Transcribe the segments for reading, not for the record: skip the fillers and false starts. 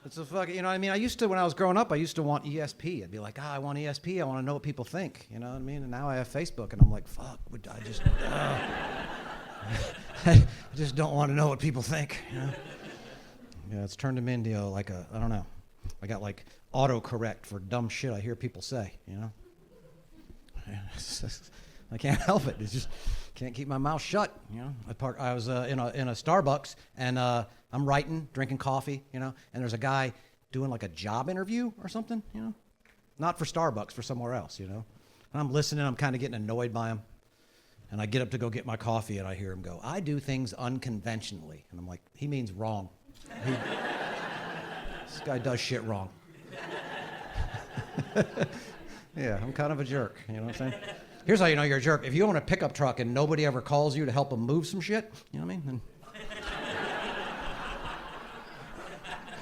It's a fucking, you know what I mean? I used to, when I was growing up, I used to want ESP. I'd be like, I want ESP. I want to know what people think. You know what I mean? And now I have Facebook, and I'm like, fuck, I just, I just don't want to know what people think. You know? Yeah, it's turned them into like a, I don't know. I got like autocorrect for dumb shit I hear people say, you know? I can't help it. It's just can't keep my mouth shut, you know? I was in a Starbucks, and I'm writing, drinking coffee, you know, and there's a guy doing like a job interview or something, you know? Not for Starbucks, for somewhere else, you know? And I'm listening, I'm kind of getting annoyed by him. And I get up to go get my coffee, and I hear him go, I do things unconventionally. And I'm like, he means wrong. This guy does shit wrong. Yeah, I'm kind of a jerk, you know what I'm saying? Here's how you know you're a jerk. If you own a pickup truck and nobody ever calls you to help them move some shit, you know what I mean? Then...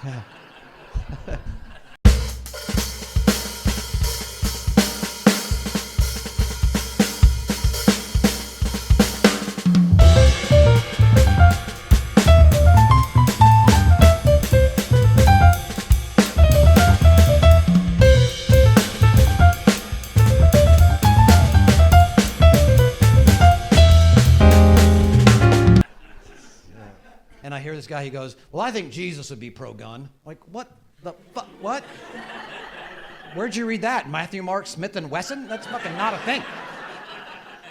Yeah. And I hear this guy, he goes, well, I think Jesus would be pro-gun. Like, what the fuck? What? Where'd you read that? Matthew, Mark, Smith, and Wesson? That's fucking not a thing.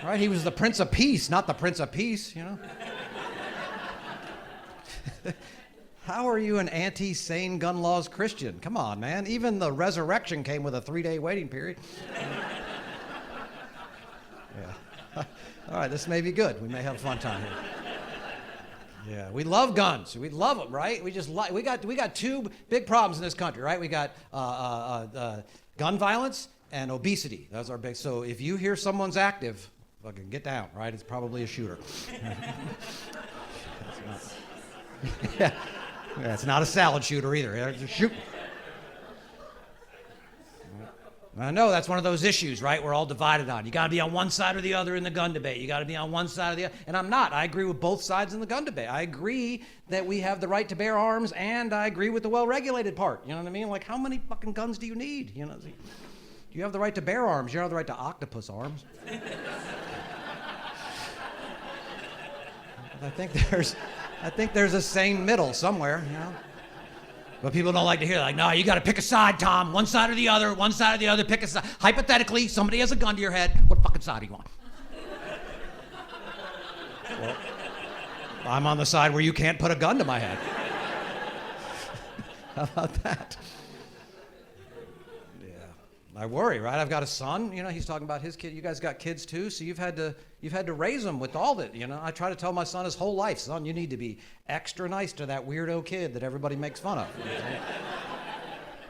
Right? He was the Prince of Peace, not the Prince of Peace, you know? How are you an anti-sane gun laws Christian? Come on, man. Even the resurrection came with a 3-day waiting period. Yeah. All right, this may be good. We may have a fun time here. Yeah, we love guns. We love them, right? We just we got two big problems in this country, right? We got gun violence and obesity. Those are big. So if you hear someone's active, fucking get down, right? It's probably a shooter. Yeah, it's not a salad shooter either. It's a shoot. I know that's one of those issues, right? We're all divided on. You got to be on one side or the other in the gun debate. You got to be on one side or the other. And I'm not. I agree with both sides in the gun debate. I agree that we have the right to bear arms, and I agree with the well-regulated part. You know what I mean? Like, how many fucking guns do you need? You know, you have the right to bear arms. You don't have the right to octopus arms. I think there's a sane middle somewhere, you know? But people don't like to hear that. Like, no, you got to pick a side, Tom. One side or the other, pick a side. Hypothetically, somebody has a gun to your head. What fucking side do you want? Well, I'm on the side where you can't put a gun to my head. How about that? Yeah. I worry, right? I've got a son, you know, he's talking about his kid. You guys got kids too, so you've had to raise them with all that, you know. I try to tell my son his whole life, son, you need to be extra nice to that weirdo kid that everybody makes fun of. You know?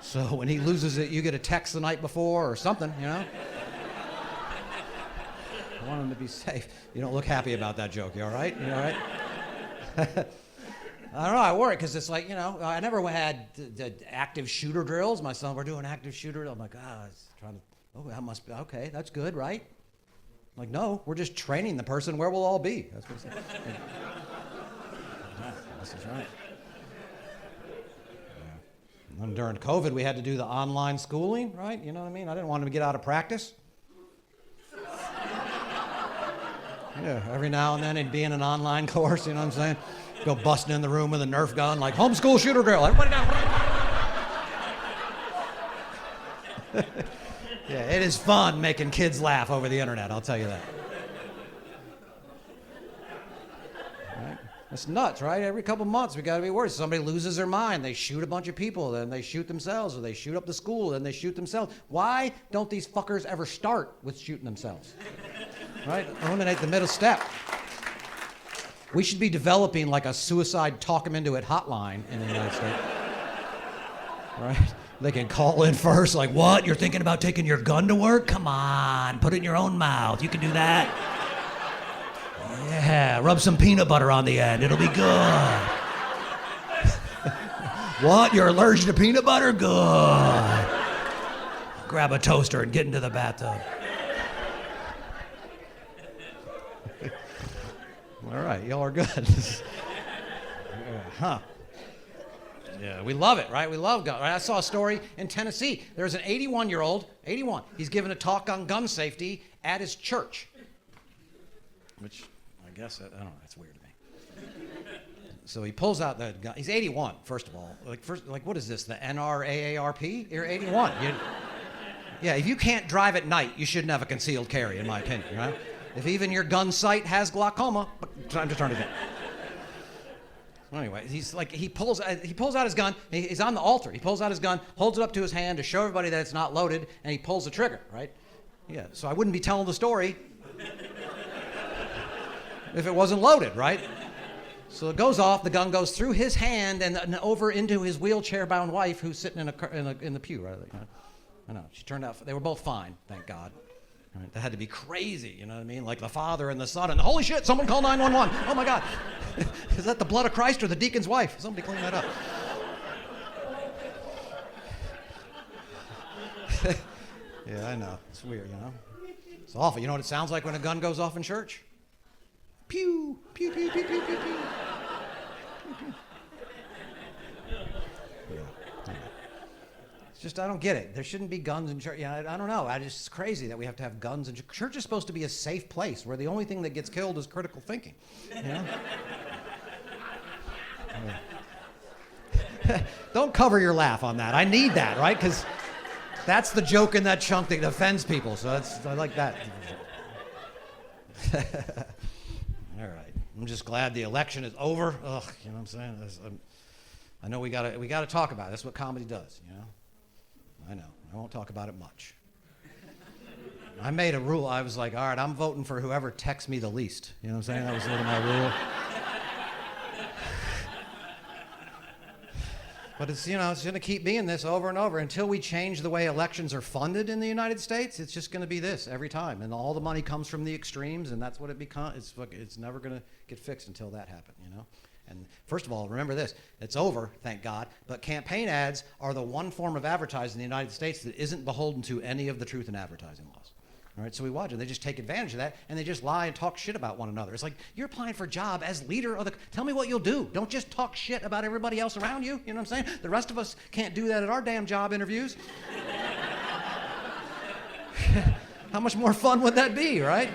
So when he loses it, you get a text the night before or something, you know. I want him to be safe. You don't look happy about that joke, you all right? You all right? I don't know, I worry, because it's like, you know, I never had the active shooter drills. My son, we're doing active shooter. I'm like, it's trying to, that must be, okay, that's good, right? I'm like, no, we're just training the person where we'll all be. That's what it's like. Yeah, this is right. Yeah. And during COVID, we had to do the online schooling, right? You know what I mean? I didn't want him to get out of practice. Yeah, every now and then it'd be in an online course, you know what I'm saying? Go busting in the room with a Nerf gun, like homeschool shooter drill. Everybody down. Yeah, it is fun making kids laugh over the internet, I'll tell you that. Right? It's nuts, right? Every couple months we got to be worried. Somebody loses their mind, they shoot a bunch of people, then they shoot themselves, or they shoot up the school, then they shoot themselves. Why don't these fuckers ever start with shooting themselves? Right? Eliminate the middle step. We should be developing like a suicide talk them into it hotline in the United States. Right? They can call in first, like, what? You're thinking about taking your gun to work? Come on, put it in your own mouth. You can do that. Yeah, rub some peanut butter on the end. It'll be good. What? You're allergic to peanut butter? Good. Grab a toaster and get into the bathtub. All right, y'all are good. Huh. Yeah, we love it, right? We love guns. I saw a story in Tennessee. There's an 81-year-old, 81. He's giving a talk on gun safety at his church. Which, I guess, I don't know, that's weird to me. So he pulls out the gun. He's 81, first of all. Like, what is this, the NRAARP? You're 81. Yeah, if you can't drive at night, you shouldn't have a concealed carry, in my opinion, right? If even your gun sight has glaucoma, time to turn it in. Anyway, he pulls out his gun. He's on the altar. He pulls out his gun, holds it up to his hand to show everybody that it's not loaded, and he pulls the trigger, right? Yeah, so I wouldn't be telling the story if it wasn't loaded, right? So it goes off, the gun goes through his hand and over into his wheelchair-bound wife who's sitting in the pew, right? I know, she turned out, they were both fine, thank God. Right? That had to be crazy, you know what I mean? Like the father and the son, and holy shit, someone call 911. Oh my God. Is that the blood of Christ or the deacon's wife? Somebody clean that up. Yeah, I know. It's weird, you know? It's awful. You know what it sounds like when a gun goes off in church? Pew, pew, pew, pew, pew, pew, pew. Just, I don't get it. There shouldn't be guns in church. Yeah, I don't know. It's crazy that we have to have guns in church. Church is supposed to be a safe place where the only thing that gets killed is critical thinking. You know? Don't cover your laugh on that. I need that, right? Because that's the joke in that chunk that offends people. So I like that. All right. I'm just glad the election is over. Ugh, you know what I'm saying? I know we gotta talk about it. That's what comedy does, you know? I know. I won't talk about it much. I made a rule. I was like, all right, I'm voting for whoever texts me the least. You know what I'm saying? That was sort of my rule. But it's, you know, it's going to keep being this over and over until we change the way elections are funded in the United States. It's just going to be this every time, and all the money comes from the extremes, and that's what it becomes. It's never going to get fixed until that happens, you know. And first of all, remember this, it's over, thank God, but campaign ads are the one form of advertising in the United States that isn't beholden to any of the truth in advertising laws. All right, so we watch it. They just take advantage of that, and they just lie and talk shit about one another. It's like, you're applying for a job as leader of the... Tell me what you'll do. Don't just talk shit about everybody else around you. You know what I'm saying? The rest of us can't do that at our damn job interviews. How much more fun would that be, right?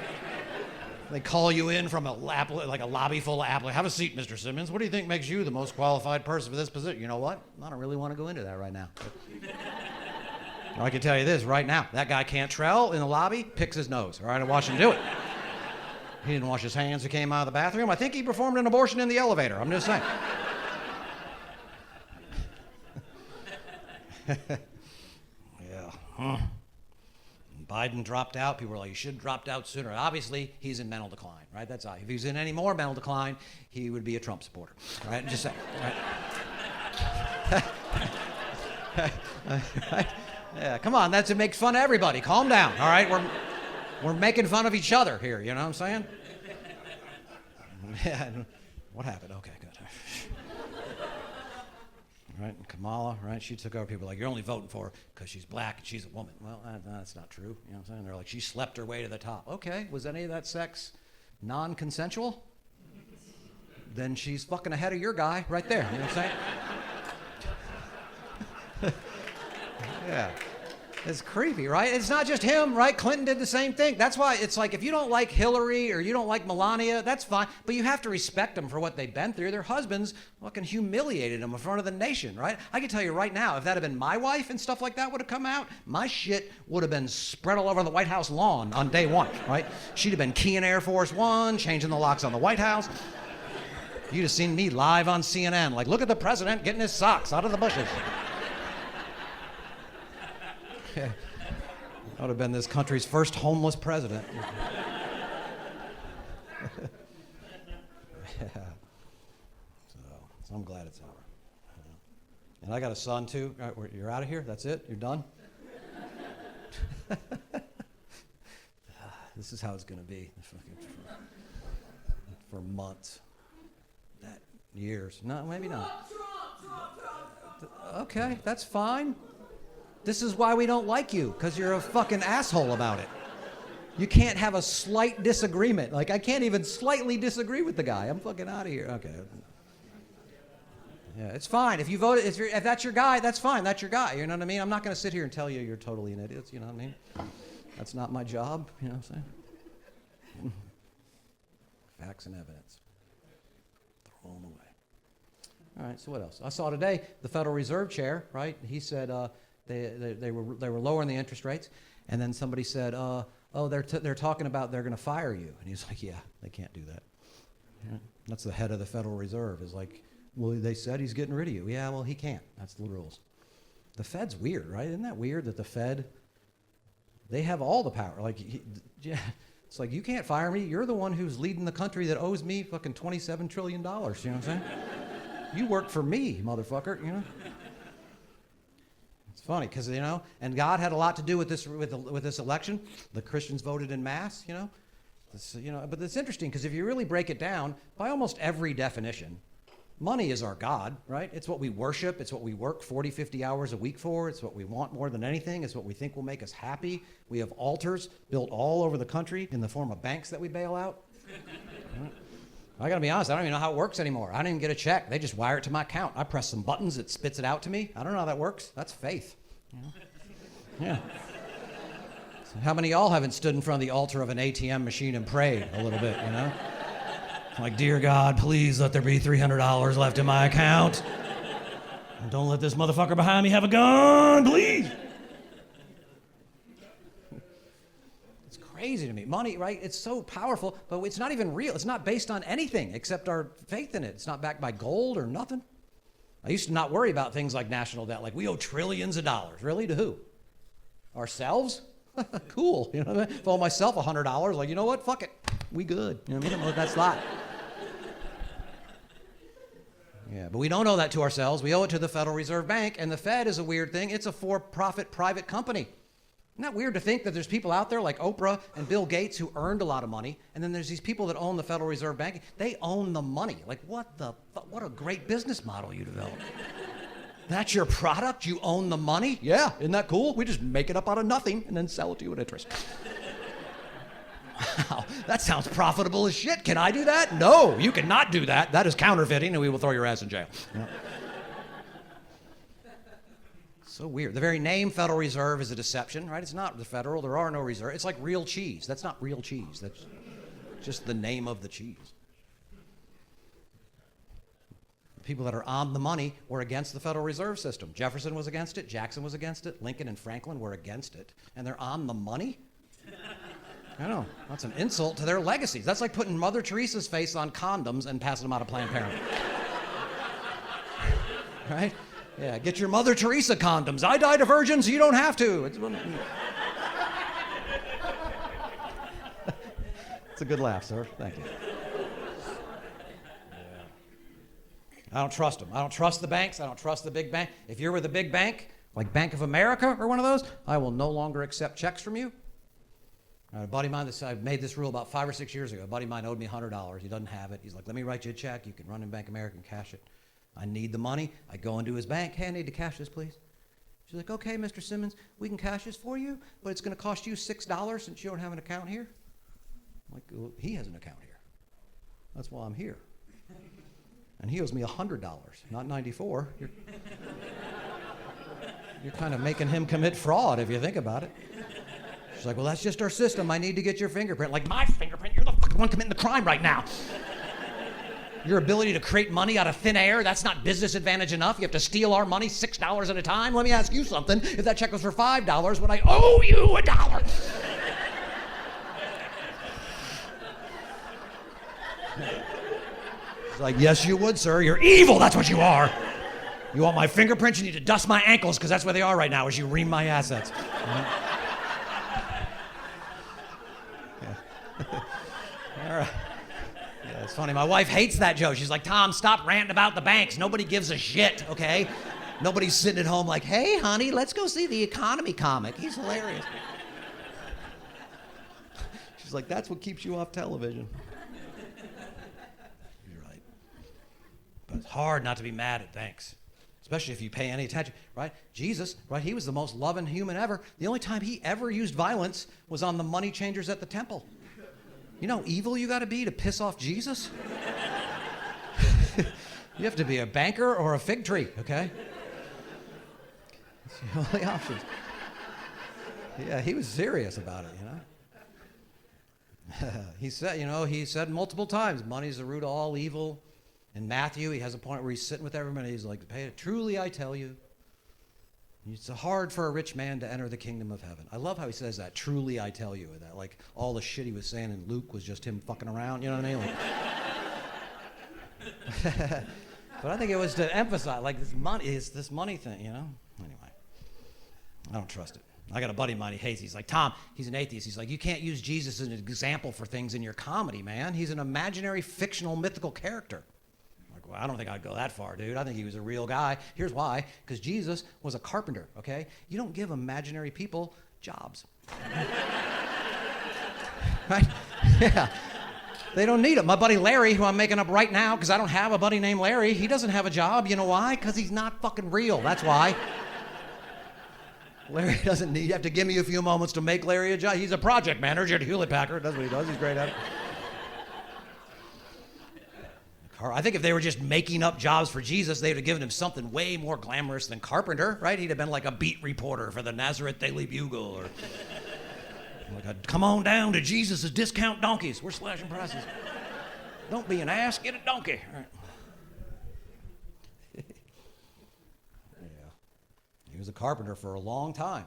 They call you in from a lobby full of applicants. Have a seat, Mr. Simmons. What do you think makes you the most qualified person for this position? You know what? I don't really want to go into that right now. I can tell you this right now. That guy Cantrell in the lobby picks his nose. All right, I watched him do it. He didn't wash his hands. He came out of the bathroom. I think he performed an abortion in the elevator. I'm just saying. Yeah. Huh. Biden dropped out. People were like, you should have dropped out sooner. Obviously, he's in mental decline, right? That's all. If he was in any more mental decline, he would be a Trump supporter, right? Just saying, right? Right? Yeah, come on. It makes fun of everybody. Calm down, all right? We're making fun of each other here. You know what I'm saying? Yeah. What happened? Okay, good. Right, and Kamala, right, she took over. People were like, you're only voting for her because she's black and she's a woman. Well, that's not true. You know what I'm saying? They're like, she slept her way to the top. Okay, was any of that sex non-consensual? Then she's fucking ahead of your guy right there. You know what I'm saying? Yeah. It's creepy, right? It's not just him, right? Clinton did the same thing. That's why it's like, if you don't like Hillary or you don't like Melania, that's fine. But you have to respect them for what they've been through. Their husbands fucking humiliated them in front of the nation, right? I can tell you right now, if that had been my wife and stuff like that would have come out, my shit would have been spread all over the White House lawn on day one, right? She'd have been keying Air Force One, changing the locks on the White House. You'd have seen me live on CNN, like, look at the president getting his socks out of the bushes. Yeah. I would have been this country's first homeless president. Yeah. So I'm glad it's over. And I got a son too. All right, you're out of here? That's it? You're done? This is how it's going to be for months. Years. No, maybe not. Okay, that's fine. This is why we don't like you, because you're a fucking asshole about it. You can't have a slight disagreement. Like, I can't even slightly disagree with the guy. I'm fucking out of here. Okay. Yeah, it's fine. If you vote, if that's your guy, that's fine. That's your guy. You know what I mean? I'm not going to sit here and tell you you're totally an idiot. You know what I mean? That's not my job. You know what I'm saying? Facts and evidence. Throw them away. All right, so what else? I saw today the Federal Reserve chair, right? He said they were lowering the interest rates, and then somebody said, they're talking about they're going to fire you. And he's like, yeah, they can't do that. Yeah. That's the head of the Federal Reserve. Is like, well, they said he's getting rid of you. Yeah, well, he can't. That's the rules. The Fed's weird, right? Isn't that weird that the Fed, they have all the power. Like, yeah, it's like, you can't fire me. You're the one who's leading the country that owes me fucking $27 trillion. You know what I'm saying? You work for me, motherfucker, you know? It's funny, because, you know, and God had a lot to do with this election. The Christians voted en masse, you know? But it's interesting, because if you really break it down, by almost every definition, money is our God, right? It's what we worship. It's what we work 40, 50 hours a week for. It's what we want more than anything. It's what we think will make us happy. We have altars built all over the country in the form of banks that we bail out. I gotta be honest, I don't even know how it works anymore. I don't even get a check. They just wire it to my account. I press some buttons, it spits it out to me. I don't know how that works. That's faith. You know? Yeah. So how many of y'all haven't stood in front of the altar of an ATM machine and prayed a little bit, you know? Like, dear God, please let there be $300 left in my account. And don't let this motherfucker behind me have a gun, please. It's crazy to me. Money, right? It's so powerful, but it's not even real. It's not based on anything except our faith in it. It's not backed by gold or nothing. I used to not worry about things like national debt. Like, we owe trillions of dollars. Really? To who? Ourselves? Cool. You know what I mean? If I owe myself $100, like, you know what? Fuck it. We good. You know what I mean? I don't know what that's like. Yeah, but we don't owe that to ourselves. We owe it to the Federal Reserve Bank, and the Fed is a weird thing. It's a for-profit private company. Isn't that weird to think that there's people out there like Oprah and Bill Gates who earned a lot of money, and then there's these people that own the Federal Reserve Bank. They own the money. Like, what a great business model you developed. That's your product? You own the money? Yeah, isn't that cool? We just make it up out of nothing and then sell it to you at interest. Wow, that sounds profitable as shit. Can I do that? No, you cannot do that. That is counterfeiting, and we will throw your ass in jail. Yeah. So weird. The very name Federal Reserve is a deception, right? It's not the federal. There are no reserves. It's like real cheese. That's not real cheese. That's just the name of the cheese. People that are on the money were against the Federal Reserve System. Jefferson was against it. Jackson was against it. Lincoln and Franklin were against it. And they're on the money? I know. That's an insult to their legacies. That's like putting Mother Teresa's face on condoms and passing them out of Planned Parenthood. Right? Yeah, get your Mother Teresa condoms. I died a virgin, so you don't have to. It's a good laugh, sir. Thank you. I don't trust them. I don't trust the banks. I don't trust the big bank. If you're with a big bank, like Bank of America or one of those, I will no longer accept checks from you. A buddy of mine, I made this rule about 5 or 6 years ago. A buddy of mine owed me $100. He doesn't have it. He's like, let me write you a check. You can run in Bank of America and cash it. I need the money. I go into his bank. Hey, I need to cash this, please. She's like, okay, Mr. Simmons, we can cash this for you, but it's going to cost you $6 since you don't have an account here. I'm like, well, he has an account here. That's why I'm here. And he owes me $100, not $94. You're kind of making him commit fraud if you think about it. She's like, well, that's just our system. I need to get your fingerprint. Like, my fingerprint? You're the fucking one committing the crime right now. Your ability to create money out of thin air, that's not business advantage enough. You have to steal our money $6 at a time. Let me ask you something. If that check was for $5, would I owe you $1? She's like, yes, you would, sir. You're evil. That's what you are. You want my fingerprints? You need to dust my ankles because that's where they are right now as you ream my assets. All right. Yeah, it's funny. My wife hates that joke. She's like, Tom, stop ranting about the banks. Nobody gives a shit, okay? Nobody's sitting at home like, hey, honey, let's go see the economy comic. He's hilarious. She's like, that's what keeps you off television. You're right. But it's hard not to be mad at banks, especially if you pay any attention, right? Jesus, right, he was the most loving human ever. The only time he ever used violence was on the money changers at the temple. You know how evil you got to be to piss off Jesus? You have to be a banker or a fig tree, okay? It's the only options. Yeah, he was serious about it, He said multiple times, money's the root of all evil. In Matthew, he has a point where he's sitting with everybody. He's like, truly I tell you, it's hard for a rich man to enter the kingdom of heaven. I love how he says that, truly I tell you, that like all the shit he was saying in Luke was just him fucking around, you know what I mean? Like, but I think it was to emphasize, like, this money thing, Anyway, I don't trust it. I got a buddy of mine he hates. He's like, Tom, he's an atheist. He's like, you can't use Jesus as an example for things in your comedy, man. He's an imaginary, fictional, mythical character. I'm like, well, I don't think I'd go that far, dude. I think he was a real guy. Here's why. Because Jesus was a carpenter, okay? You don't give imaginary people jobs. Right? Yeah. They don't need it. My buddy Larry, who I'm making up right now, because I don't have a buddy named Larry, he doesn't have a job. You know why? Because he's not fucking real. That's why. Larry doesn't need, you have to give me a few moments to make Larry a job. He's a project manager at Hewlett Packard. That's what he does. He's great at it. I think if they were just making up jobs for Jesus, they would have given him something way more glamorous than carpenter, right? He'd have been like a beat reporter for the Nazareth Daily Bugle, or like come on down to Jesus' discount donkeys. We're slashing prices. Don't be an ass, get a donkey. All right. He was a carpenter for a long time.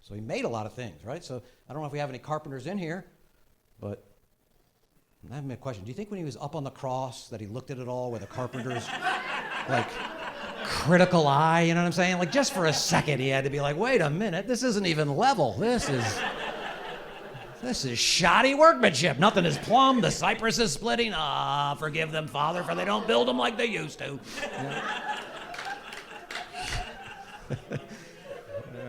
So he made a lot of things, right? So I don't know if we have any carpenters in here, but I have a question. Do you think when he was up on the cross that he looked at it all with a carpenter's like critical eye, you know what I'm saying? Like just for a second he had to be like, wait a minute, this isn't even level. This is shoddy workmanship. Nothing is plumb. The cypress is splitting. Forgive them, Father, for they don't build them like they used to.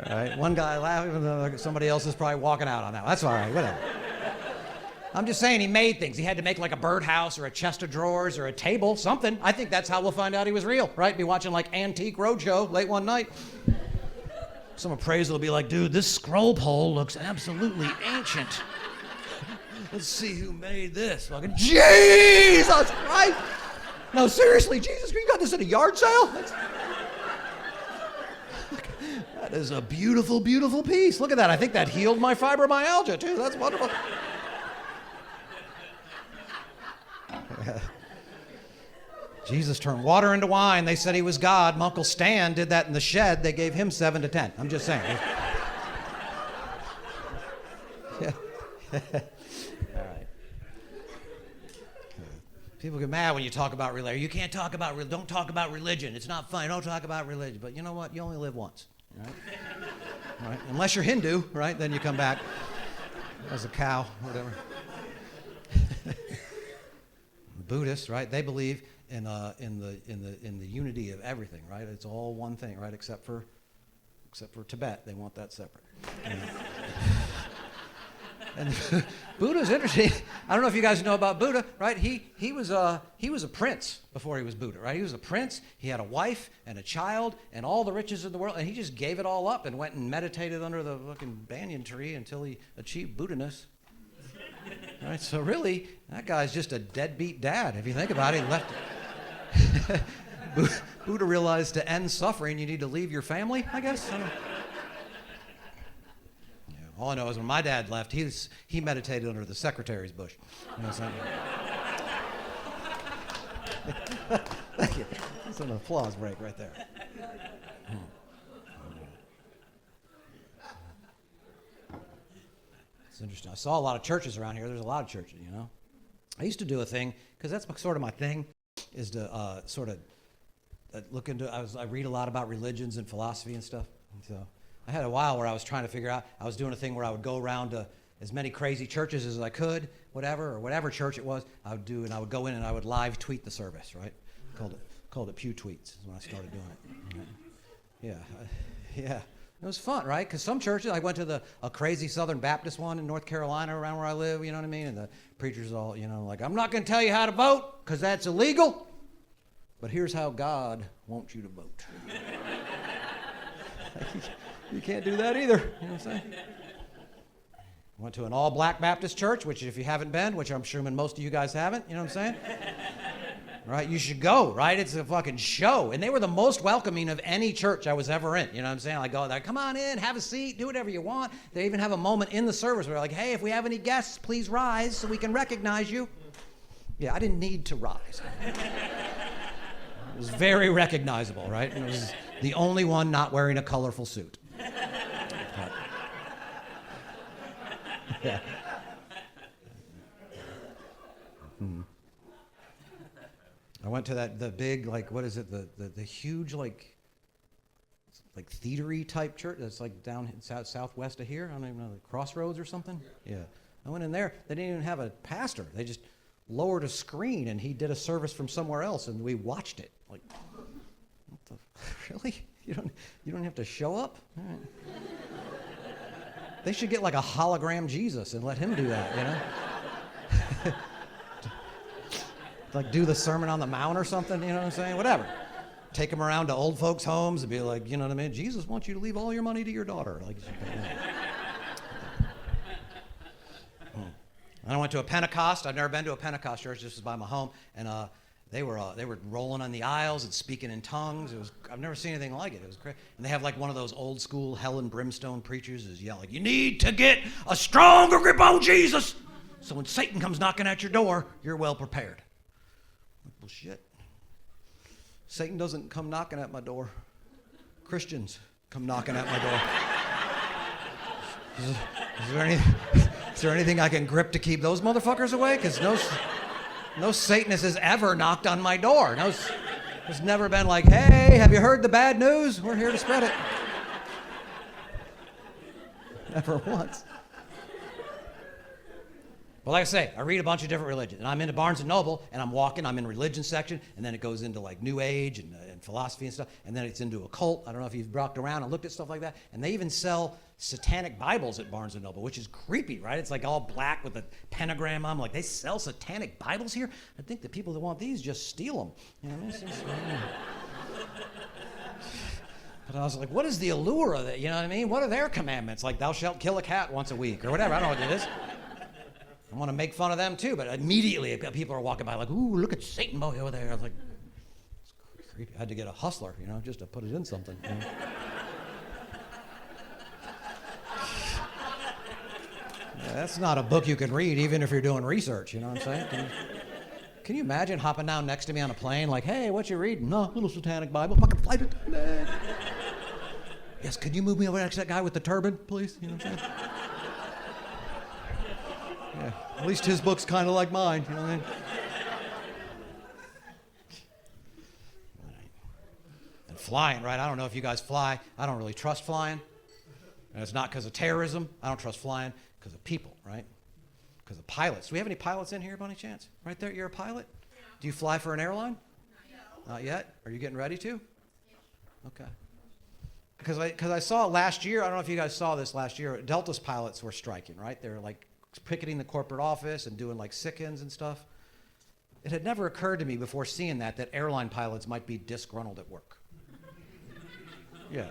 All right, one guy laughing, somebody else is probably walking out on that. That's all right, whatever. I'm just saying he made things. He had to make like a birdhouse or a chest of drawers or a table, something. I think that's how we'll find out he was real, right? Be watching like Antique Roadshow late one night. Some appraiser will be like, dude, this scroll pole looks absolutely ancient. Let's see who made this. Fucking Jesus Christ! No, seriously, Jesus, you got this at a yard sale? That is a beautiful, beautiful piece. Look at that. I think that healed my fibromyalgia, too. That's wonderful. Jesus turned water into wine. They said he was God. My Uncle Stan did that in the shed. They gave him 7 to 10. I'm just saying. Yeah. All right. People get mad when you talk about religion. You can't talk about religion. Don't talk about religion. It's not fun. Don't talk about religion. But you know what? You only live once. Right? Right? Unless you're Hindu, right? Then you come back as a cow, whatever. Buddhists, right? They believe in the unity of everything, right? It's all one thing, right? Except for Tibet, they want that separate. And Buddha's interesting. I don't know if you guys know about Buddha, right? He was a prince before he was Buddha, right? He was a prince. He had a wife and a child and all the riches in the world, and he just gave it all up and went and meditated under the fucking banyan tree until he achieved Buddha-ness. Right? So really, that guy's just a deadbeat dad. If you think about it, he left. Buddha realized to end suffering, you need to leave your family, I guess. I don't know. All I know is when my dad left, he meditated under the secretary's bush. You know what I'm saying? Thank you. That's an applause break right there. It's interesting. I saw a lot of churches around here. There's a lot of churches, you know. I used to do a thing, because that's sort of my thing, is to sort of look into, I read a lot about religions and philosophy and stuff. So I had a while where I was trying to figure out, I was doing a thing where I would go around to as many crazy churches as I could, whatever church it was, I would do, and I would go in and I would live tweet the service, right? Called it Pew Tweets is when I started doing it. Yeah. It was fun, right? Because some churches, I went to a crazy Southern Baptist one in North Carolina around where I live, you know what I mean? And the preacher's all, you know, like, I'm not going to tell you how to vote because that's illegal, but here's how God wants you to vote. You can't do that either, you know what I'm saying? Went to an all-black Baptist church, which if you haven't been, which I'm assuming most of you guys haven't, you know what I'm saying? Right? You should go, right? It's a fucking show. And they were the most welcoming of any church I was ever in. You know what I'm saying? I go there, come on in, have a seat, do whatever you want. They even have a moment in the service where they're like, hey, if we have any guests, please rise so we can recognize you. Yeah, I didn't need to rise. It was very recognizable, right? And it was the only one not wearing a colorful suit. Yeah. I went to the big, like, what is it, the huge, like theater-y type church that's like down southwest of here. I don't even know, the Crossroads or something. Yeah. I went in there. They didn't even have a pastor. They just lowered a screen and he did a service from somewhere else and we watched it. Like, what the, really? You don't have to show up? All right. They should get like a hologram Jesus and let him do that, you know? Like do the Sermon on the Mount or something, you know what I'm saying? Whatever. Take them around to old folks' homes and be like, you know what I mean? Jesus wants you to leave all your money to your daughter. Like, I went to a Pentecost. I've never been to a Pentecost church. This was by my home, and they were rolling on the aisles and speaking in tongues. I've never seen anything like it. It was crazy. And they have like one of those old school hell and brimstone preachers who's yelling, "You need to get a stronger grip on Jesus, so when Satan comes knocking at your door, you're well prepared." Well, shit. Satan doesn't come knocking at my door. Christians come knocking at my door. Is there anything I can grip to keep those motherfuckers away? Because no Satanist has ever knocked on my door. There's never been like, hey, have you heard the bad news? We're here to spread it. Never once. Well, like I say, I read a bunch of different religions. And I'm into Barnes & Noble, and I'm in religion section, and then it goes into like New Age and philosophy and stuff, and then it's into occult. I don't know if you've walked around and looked at stuff like that. And they even sell satanic Bibles at Barnes & Noble, which is creepy, right? It's like all black with a pentagram on them. Like, they sell satanic Bibles here? I think the people that want these just steal them. You know what I mean? But I was like, what is the allure of it? You know what I mean? What are their commandments? Like, thou shalt kill a cat once a week or whatever. I don't know what it is. I want to make fun of them too, but immediately people are walking by like, ooh, look at Satan boy over there. I was like, it's creepy. I had to get a hustler, you know, just to put it in something. You know? Yeah, that's not a book you can read even if you're doing research, you know what I'm saying? Can you imagine hopping down next to me on a plane like, hey, what you reading? No, little satanic Bible, fucking flight attendant. Yes, could you move me over next to that guy with the turban, please? You know what I'm saying? Yeah, at least his book's kind of like mine, you know what I mean? And flying, right? I don't know if you guys fly. I don't really trust flying. And it's not because of terrorism. I don't trust flying because of people, right? Because of pilots. Do we have any pilots in here by any chance? Right there, you're a pilot? Yeah. Do you fly for an airline? No. Not yet? Are you getting ready to? Yeah. Okay. Because I saw last year, I don't know if you guys saw this last year, Delta's pilots were striking, right? They were like picketing the corporate office and doing like sit-ins and stuff. It had never occurred to me before seeing that airline pilots might be disgruntled at work. Yeah.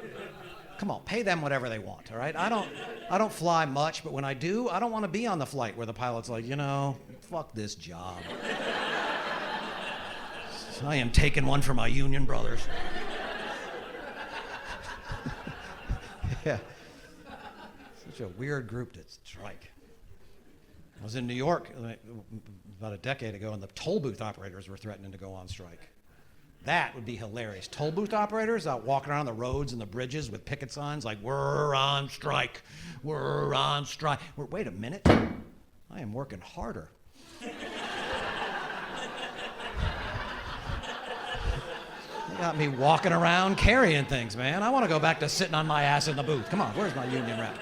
Come on, pay them whatever they want, all right? I don't fly much, but when I do, I don't want to be on the flight where the pilot's like, you know, fuck this job. I am taking one for my union brothers. Yeah. Such a weird group to strike. I was in New York about a decade ago, and the toll booth operators were threatening to go on strike. That would be hilarious. Toll booth operators out walking around the roads and the bridges with picket signs like, we're on strike, we're on strike. Wait a minute, I am working harder. You got me walking around carrying things, man. I want to go back to sitting on my ass in the booth. Come on, where's my union rep?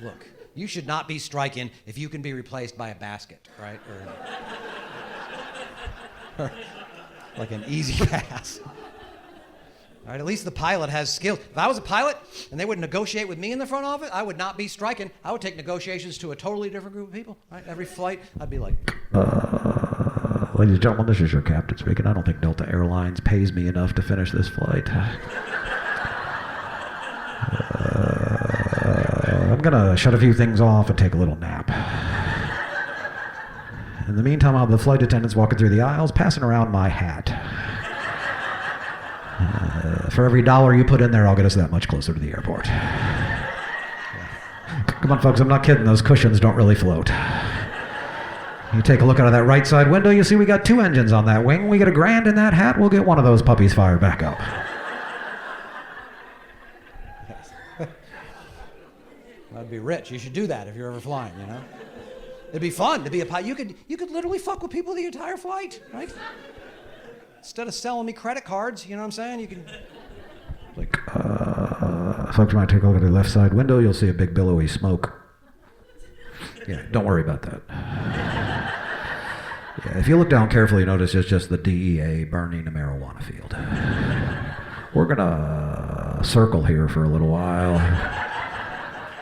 Look. You should not be striking if you can be replaced by a basket, right? Or like an easy pass. All right, at least the pilot has skills. If I was a pilot and they would negotiate with me in the front office, I would not be striking. I would take negotiations to a totally different group of people, right? Every flight, I'd be like... Ladies and gentlemen, this is your captain speaking. I don't think Delta Airlines pays me enough to finish this flight. I'm going to shut a few things off and take a little nap. And In the meantime, I'll have the flight attendants walking through the aisles, passing around my hat. For every $1 you put in there, I'll get us that much closer to the airport. Come on, folks, I'm not kidding. Those cushions don't really float. You take a look out of that right side window, you see we got 2 engines on that wing. We get $1,000 in that hat, we'll get one of those puppies fired back up. I'd be rich. You should do that if you're ever flying, you know? It'd be fun to be a pilot. You could literally fuck with people the entire flight, right? Instead of selling me credit cards, you know what I'm saying? You can... Like, folks might take a look at the left side window, you'll see a big billowy smoke. Yeah, don't worry about that. Yeah, if you look down carefully, you notice it's just the DEA burning a marijuana field. We're gonna circle here for a little while.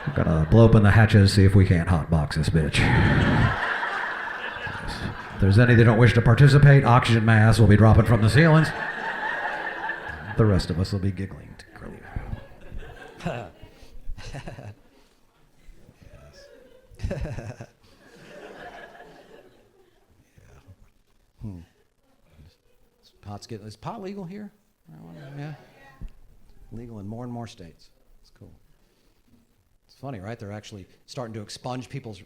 We're gonna blow open the hatches, see if we can't hotbox this bitch. Yes. If there's any that don't wish to participate, oxygen masks will be dropping from the ceilings. The rest of us will be giggling. Is pot legal here? Yeah. Legal in more and more states. It's cool. It's funny, right? They're actually starting to expunge people's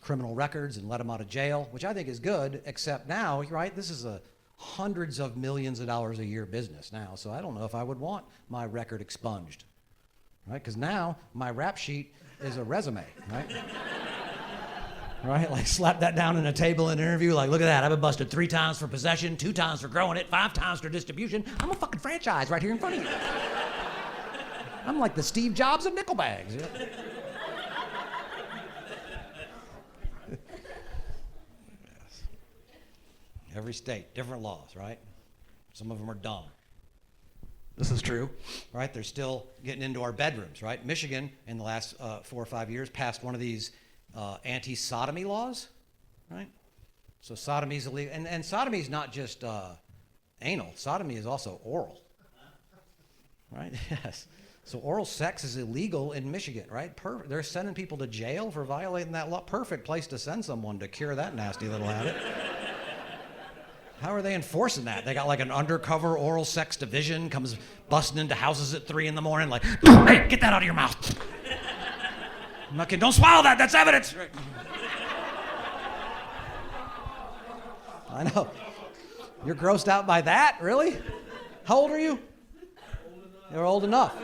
criminal records and let them out of jail, which I think is good, except now, right, this is a hundreds of millions of dollars a year business now, so I don't know if I would want my record expunged, right? Because now my rap sheet is a resume, right? Right? Like slap that down in a table in an interview, like, look at that, I've been busted 3 times for possession, 2 times for growing it, 5 times for distribution. I'm a fucking franchise right here in front of you. I'm like the Steve Jobs of nickel bags. Yeah. Yes. Every state, different laws, right? Some of them are dumb. This is true, right? They're still getting into our bedrooms, right? Michigan, in the last 4 or 5 years, passed one of these anti-sodomy laws, right? So sodomy is illegal, and sodomy is not just anal. Sodomy is also oral, right? Yes. So oral sex is illegal in Michigan, right? They're sending people to jail for violating that law. Perfect place to send someone to cure that nasty little habit. How are they enforcing that? They got like an undercover oral sex division, comes busting into houses at 3 a.m, like, hey, get that out of your mouth. I'm not kidding. Don't swallow that. That's evidence. I know. You're grossed out by that? Really? How old are you? You're old enough.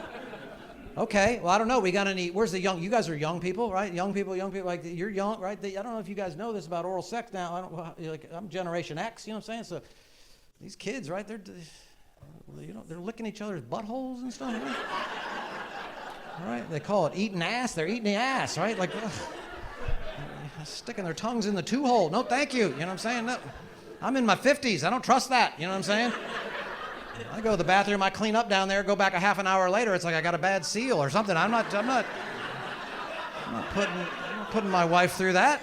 Okay. Well, I don't know. We got any? Where's the young? You guys are young people, right? Young people. Like you're young, right? I don't know if you guys know this about oral sex now. I don't. Like I'm Generation X. You know what I'm saying? So these kids, right? They're licking each other's buttholes and stuff. Right? All right, they call it eating ass. They're eating the ass, right? Like, sticking their tongues in the 2-hole. No, thank you. You know what I'm saying? No, I'm in my 50s. I don't trust that. You know what I'm saying? I go to the bathroom. I clean up down there. Go back a half an hour later. It's like I got a bad seal or something. I'm not putting my wife through that.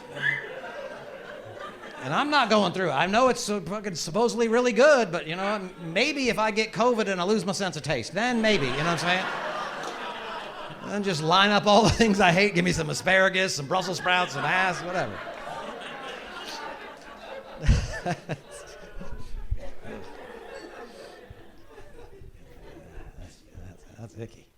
And I'm not going through it. I know it's fucking supposedly really good, but you know, maybe if I get COVID and I lose my sense of taste, then maybe. You know what I'm saying? And just line up all the things I hate. Give me some asparagus, some Brussels sprouts, some ass, whatever. That's icky.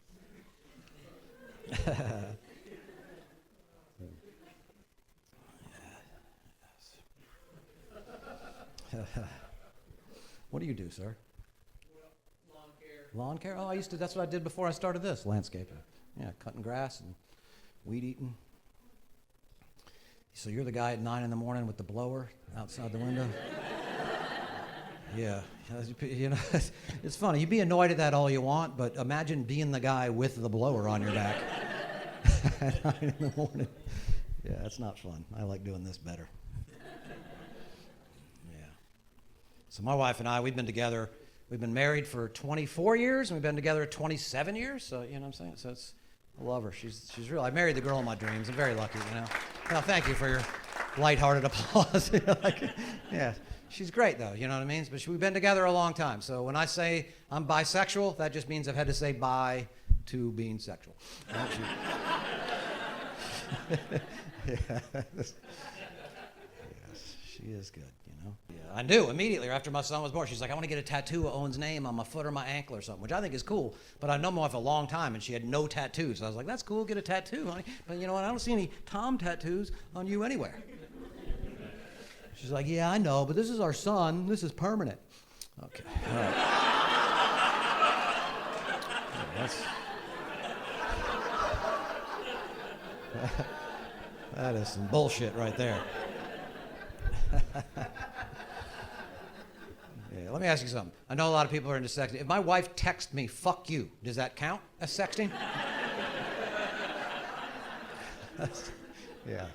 What do you do, sir? Lawn care. Lawn care? Oh, that's what I did before I started this, landscaping. Yeah, cutting grass and weed eating. So you're the guy at 9 a.m. with the blower outside the window? Yeah, you know, it's funny. You be annoyed at that all you want, but imagine being the guy with the blower on your back at 9 a.m. Yeah, that's not fun. I like doing this better. Yeah. So my wife and I, we've been married for 24 years, and we've been together 27 years, so, you know what I'm saying? So I love her. She's real. I married the girl of my dreams. I'm very lucky, you know. Well, thank you for your lighthearted applause. Yeah, she's great, though, you know what I mean? But we've been together a long time, so when I say I'm bisexual, that just means I've had to say bye to being sexual. Yeah. Yes. She is good, you know. Yeah, I knew immediately after my son was born. She's like, I want to get a tattoo of Owen's name on my foot or my ankle or something, which I think is cool. But I know my wife a long time, and she had no tattoos. So I was like, that's cool, get a tattoo, honey. But you know what? I don't see any Tom tattoos on you anywhere. She's like, yeah, I know, but this is our son. This is permanent. Okay. All right. Yeah, that is some bullshit right there. Yeah, let me ask you something. I know a lot of people are into sexting. If my wife texts me, fuck you, does that count as sexting? Yeah.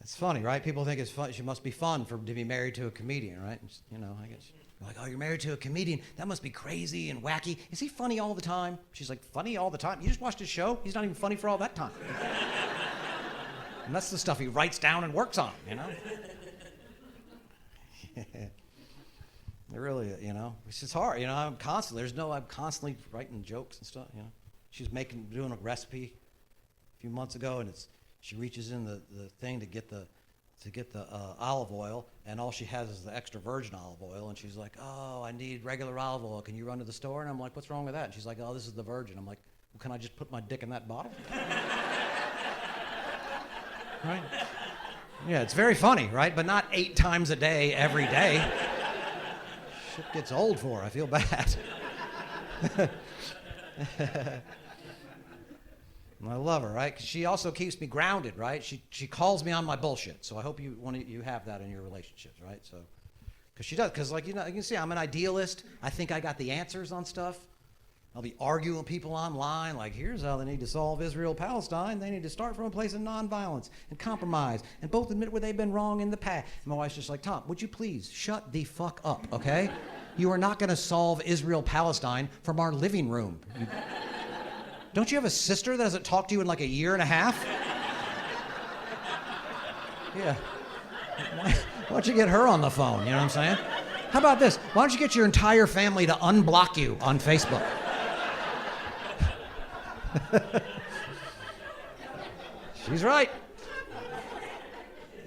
It's funny, right? People think it's fun. She must be fun to be married to a comedian, right? You know, I guess. Like, oh, you're married to a comedian. That must be crazy and wacky. Is he funny all the time? She's like, funny all the time? You just watched his show? He's not even funny for all that time. And that's the stuff he writes down and works on, you know? It really, you know, it's just hard. You know, I'm constantly writing jokes and stuff, you know. She was doing a recipe a few months ago, and she reaches in the thing to get the olive oil, and all she has is the extra virgin olive oil, and she's like, oh, I need regular olive oil. Can you run to the store? And I'm like, what's wrong with that? And she's like, oh, this is the virgin. I'm like, well, can I just put my dick in that bottle? Right? Yeah, it's very funny, right? But not 8 times a day, every day. Shit gets old for her. I feel bad. I love her, right? 'Cause she also keeps me grounded, right? She calls me on my bullshit. So I hope you have that in your relationships, right? So, because she does. Because like, you know, you can see I'm an idealist. I think I got the answers on stuff. I'll be arguing with people online, like, here's how they need to solve Israel-Palestine. They need to start from a place of nonviolence and compromise and both admit where they've been wrong in the past. And my wife's just like, Tom, would you please shut the fuck up, okay? You are not going to solve Israel-Palestine from our living room. Don't you have a sister that hasn't talked to you in like a year and a half? Yeah. Why don't you get her on the phone, you know what I'm saying? How about this? Why don't you get your entire family to unblock you on Facebook? She's right.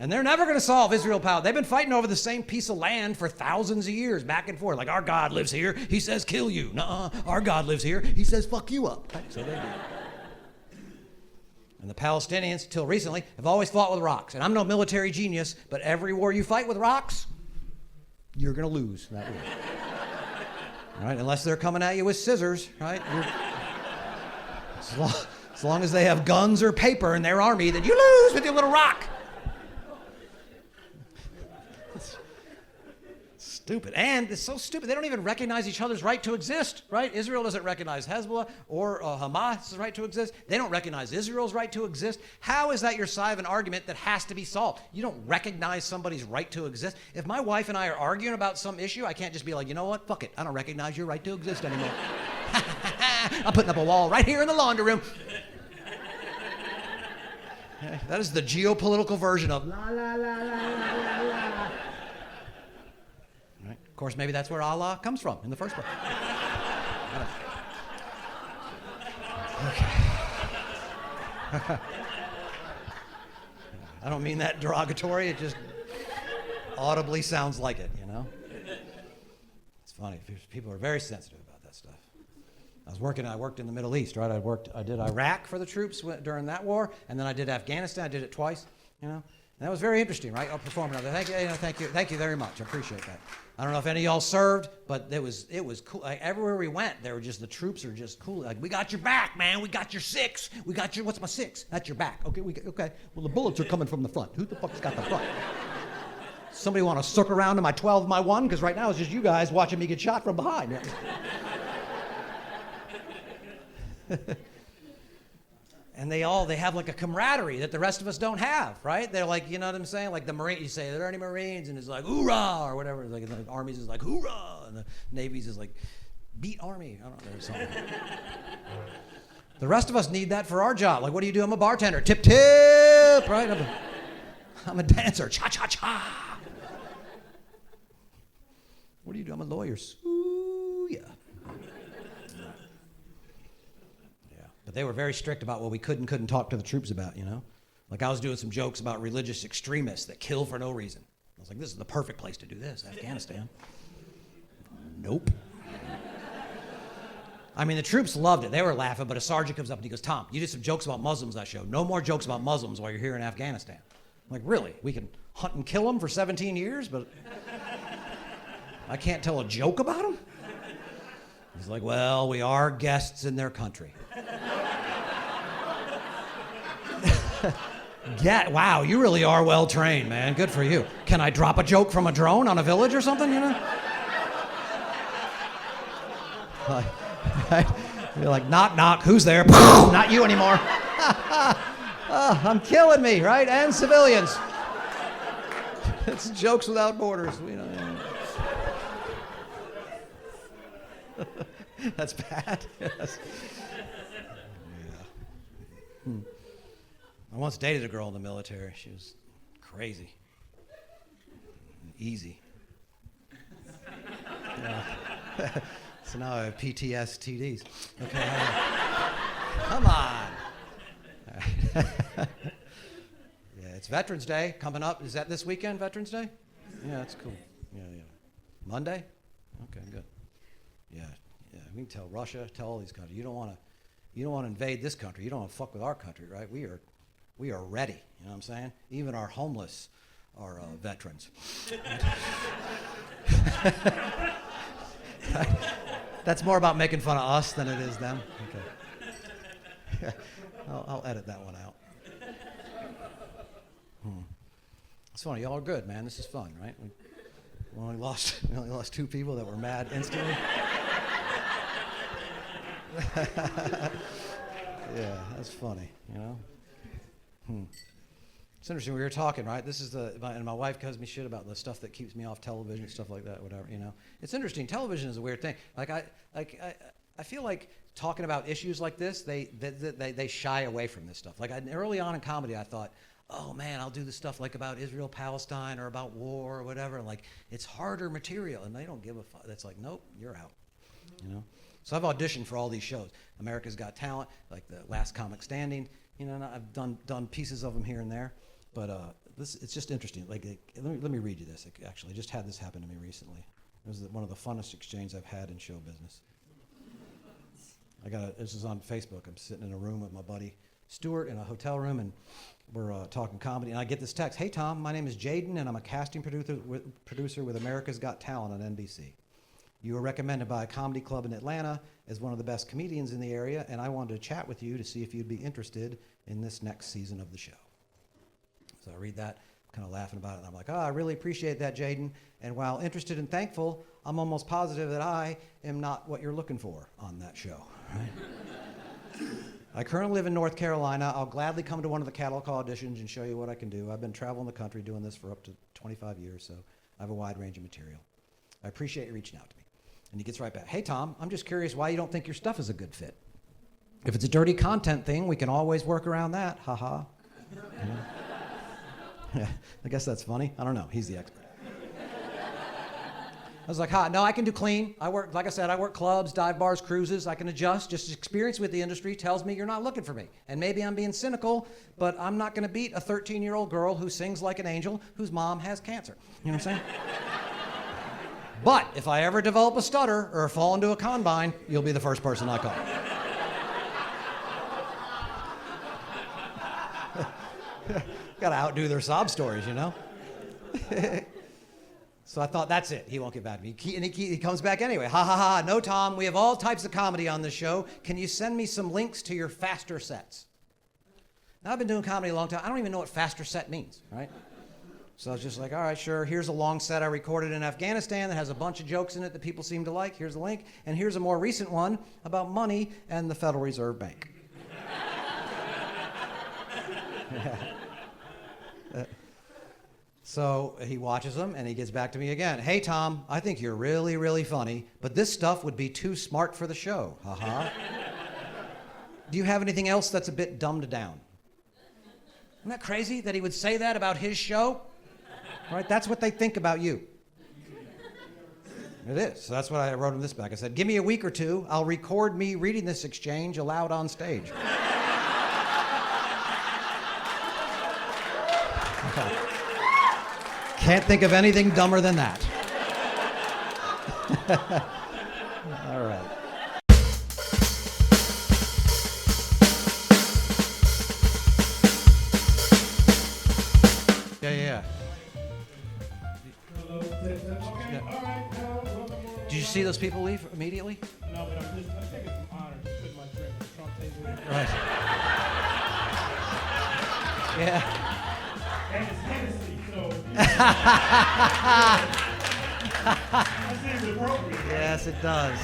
And they're never going to solve Israel-Palestine. They've been fighting over the same piece of land for thousands of years, back and forth. Like, our God lives here. He says kill you. Nuh-uh. Our God lives here. He says fuck you up. Right? So they do. And the Palestinians, till recently, have always fought with rocks. And I'm no military genius, but every war you fight with rocks, you're going to lose that war. Right? Unless they're coming at you with scissors, right? As long as they have guns or paper in their army, then you lose with your little rock. Stupid. And it's so stupid. They don't even recognize each other's right to exist, right? Israel doesn't recognize Hezbollah or Hamas' right to exist. They don't recognize Israel's right to exist. How is that your side of an argument that has to be solved? You don't recognize somebody's right to exist. If my wife and I are arguing about some issue, I can't just be like, you know what? Fuck it. I don't recognize your right to exist anymore. I'm putting up a wall right here in the laundry room. That is the geopolitical version of la la la la la la la. Right? Of course, maybe that's where Allah comes from in the first place. Okay. I don't mean that derogatory. It just audibly sounds like it, you know? It's funny. People are very sensitive about that stuff. I worked in the Middle East, right? I did Iraq for the troops during that war, and then I did Afghanistan. I did it twice, you know? And that was very interesting, right? I'll perform another. Thank you very much. I appreciate that. I don't know if any of y'all served, but it was cool. Like, everywhere we went, the troops are just cool. Like, we got your back, man. We got your 6. We got your, what's my 6? That's your back. Okay, okay. Well, the bullets are coming from the front. Who the fuck's got the front? Somebody want to circle around to my 12 and my 1? Because right now it's just you guys watching me get shot from behind. And they have like a camaraderie that the rest of us don't have, right? They're like, you know what I'm saying? Like the Marine, you say, are there any Marines? And it's like, hoorah, or whatever. Like the Army's is like, hoorah, and the Navy's is like, beat Army. I don't know, something. The rest of us need that for our job. Like, what do you do? I'm a bartender. Tip, tip, right? I'm a dancer. Cha, cha, cha. What do you do? I'm a lawyer. Ooh, yeah. But they were very strict about what we could and couldn't talk to the troops about, you know? Like I was doing some jokes about religious extremists that kill for no reason. I was like, this is the perfect place to do this, Afghanistan. Nope. I mean, the troops loved it. They were laughing, but a sergeant comes up and he goes, Tom, you did some jokes about Muslims that show. No more jokes about Muslims while you're here in Afghanistan. I'm like, really? We can hunt and kill them for 17 years, but I can't tell a joke about them? He's like, well, we are guests in their country. Yeah, wow, you really are well trained, man. Good for you. Can I drop a joke from a drone on a village or something, you know? Right? You're like, knock, knock, who's there? Not you anymore. Oh, I'm killing me, right? And civilians. It's jokes without borders. We don't. That's bad. Yes. Yeah. I once dated a girl in the military. She was crazy. Easy. Yeah. So now I have PTSDs. Okay. Come on. Yeah, it's Veterans Day coming up. Is that this weekend, Veterans Day? Yeah, that's cool. Yeah. Monday? Okay, good. Yeah. We can tell Russia, tell all these countries, you don't want to invade this country. You don't want to fuck with our country, right? We are ready. You know what I'm saying? Even our homeless are veterans. That's more about making fun of us than it is them. Okay. I'll edit that one out. It's funny. Y'all are good, man. This is fun, right? We only lost 2 people that were mad instantly. Yeah, that's funny. You know. It's interesting. We were talking, right? This is and my wife gives me shit about the stuff that keeps me off television, stuff like that, whatever. You know, it's interesting. Television is a weird thing. I feel like talking about issues like this, they shy away from this stuff. Like early on in comedy, I thought, oh man, I'll do this stuff like about Israel, Palestine, or about war or whatever. Like it's harder material, and they don't give a fuck. That's like, nope, you're out. You know. So I've auditioned for all these shows. America's Got Talent, like the Last Comic Standing. You know, and I've done pieces of them here and there. But it's just interesting. Like, let me read you this. Actually, I just had this happen to me recently. It was one of the funnest exchanges I've had in show business. This is on Facebook. I'm sitting in a room with my buddy Stuart in a hotel room, and we're talking comedy. And I get this text: "Hey Tom, my name is Jaden, and I'm a casting producer with America's Got Talent on NBC. You were recommended by a comedy club in Atlanta as one of the best comedians in the area, and I wanted to chat with you to see if you'd be interested in this next season of the show." So I read that, kind of laughing about it, and I'm like, I really appreciate that, Jaden. And while interested and thankful, I'm almost positive that I am not what you're looking for on that show. Right? I currently live in North Carolina. I'll gladly come to one of the catalog auditions and show you what I can do. I've been traveling the country doing this for up to 25 years, so I have a wide range of material. I appreciate you reaching out to me. And he gets right back. Hey, Tom, I'm just curious why you don't think your stuff is a good fit. If it's a dirty content thing, we can always work around that. Ha ha. Yeah, I guess that's funny. I don't know. He's the expert. I was like, no, I can do clean. I work clubs, dive bars, cruises. I can adjust. Just experience with the industry tells me you're not looking for me. And maybe I'm being cynical, but I'm not going to beat a 13-year-old girl who sings like an angel whose mom has cancer. You know what I'm saying? But if I ever develop a stutter or fall into a combine, you'll be the first person I call. Got to outdo their sob stories, you know? So I thought, that's it. He won't get back to me. He comes back anyway. Ha, ha, ha. No, Tom, we have all types of comedy on this show. Can you send me some links to your faster sets? Now, I've been doing comedy a long time. I don't even know what faster set means, right? So I was just like, all right, sure. Here's a long set I recorded in Afghanistan that has a bunch of jokes in it that people seem to like. Here's a link. And here's a more recent one about money and the Federal Reserve Bank. So he watches them, and he gets back to me again. Hey, Tom, I think you're really, really funny, but this stuff would be too smart for the show. Ha-ha. Do you have anything else that's a bit dumbed down? Isn't that crazy that he would say that about his show? Right? That's what they think about you. It is. So that's what I wrote him this back. I said, give me a week or two. I'll record me reading this exchange aloud on stage. Can't think of anything dumber than that. All right. Yeah. Hello. Okay. Yeah. All right. Did you see those people leave immediately? No, but I'm taking some honor to put my drink at the Trump table. Right. Yeah. And it's Hennessy, so that seems appropriate. Yes, it does.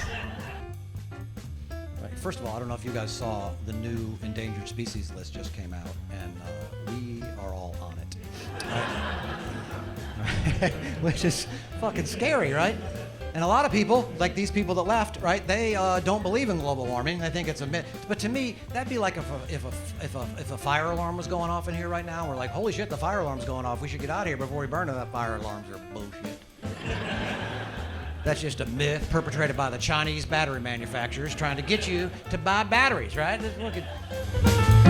Right. First of all, I don't know if you guys saw the new endangered species list just came out, and we are all on it. Right? Which is fucking scary, right? And a lot of people, like these people that left, right? They don't believe in global warming. They think it's a myth. But to me, that'd be like if a fire alarm was going off in here right now. We're like, holy shit, the fire alarm's going off. We should get out of here before we burn it. That fire alarms are bullshit. That's just a myth perpetrated by the Chinese battery manufacturers trying to get you to buy batteries, right? Look at.